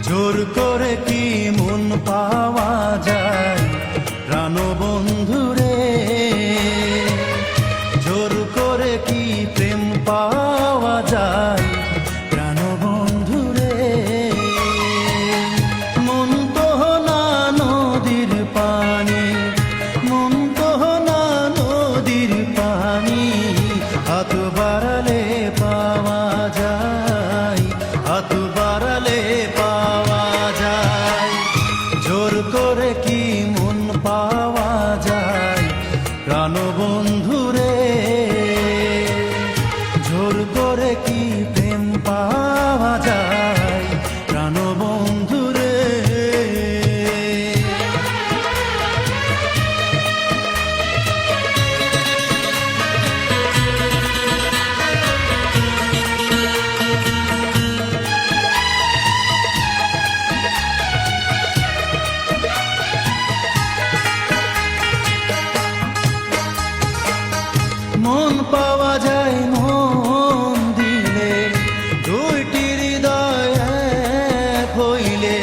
জোর করে কি মন পাওয়া যায় প্রাণ বন্ধুরে, জোর করে কি প্রেম পাওয়া যায় প্রাণ বন্ধুরে। মন তো না নদীর পানি, মন তো না নদীর পানি, হাত বাড়ালে পাওয়া যায়, হাত বাড়ালে পাওয়া যায়। জোর করে কি মন পাওয়া যায় প্রাণ বন্ধুরে, জোর করে কি প্রেম পাওয়া যায় প্রাণ বন্ধুরে। মন পাওয়া যায় মন দিলে, দুইটি হৃদয় এক হইলে,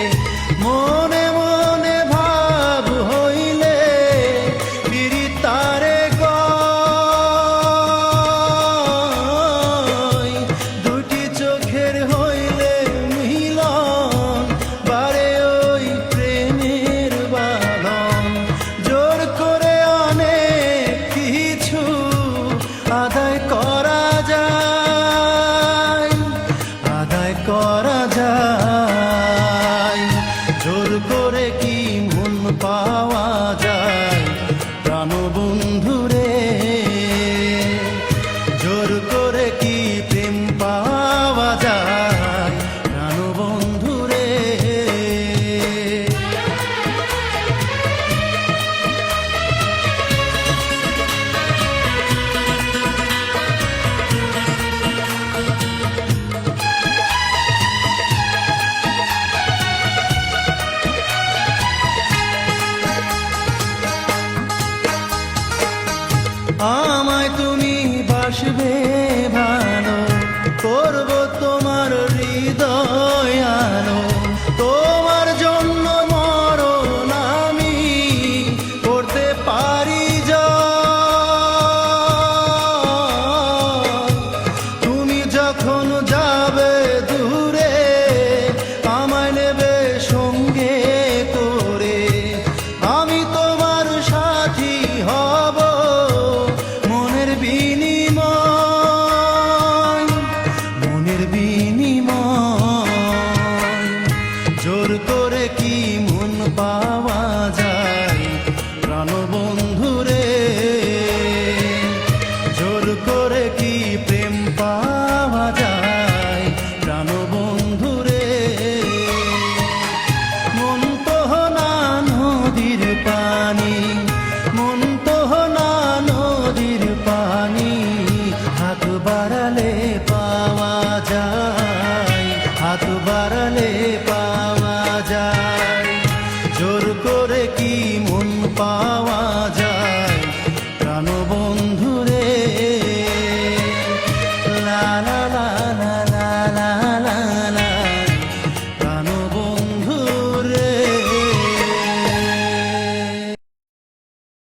মনে মনে ভাব হইলে পিরিতারে কয়। দুটি চোখের হইলে মিলন, বারে ওই প্রেমের বাঁধন। জোর করে অনেক কিছু আদায় করা যায়, আদায় করা যায়। জোর করে কি মন পাওয়া যায় প্রাণ বন্ধুরে, জোর করে কি প্রেম পাওয়া যায় প্রাণ বন্ধুরে। আমায় তুমি বাসবে ভালো, করব তোমার হৃদয় আলো। তোমার জন্য মরণ আমি করতে পারি জয়। তুমি যখন যাবে দূরে আমায় নেবে সঙ্গে করে, আমি তোমার সাথী হব মনের বিনিময়, মনের বিনিময়। জোর করে কি মন পাওয়া যায় প্রাণ বন্ধুরে, জোর করে কি প্রেম পাওয়া যায় প্রাণ বন্ধুরে। মন তো না নদীর পানি, মন তো না নদীর পানি, হাত বাড়ালে পাওয়া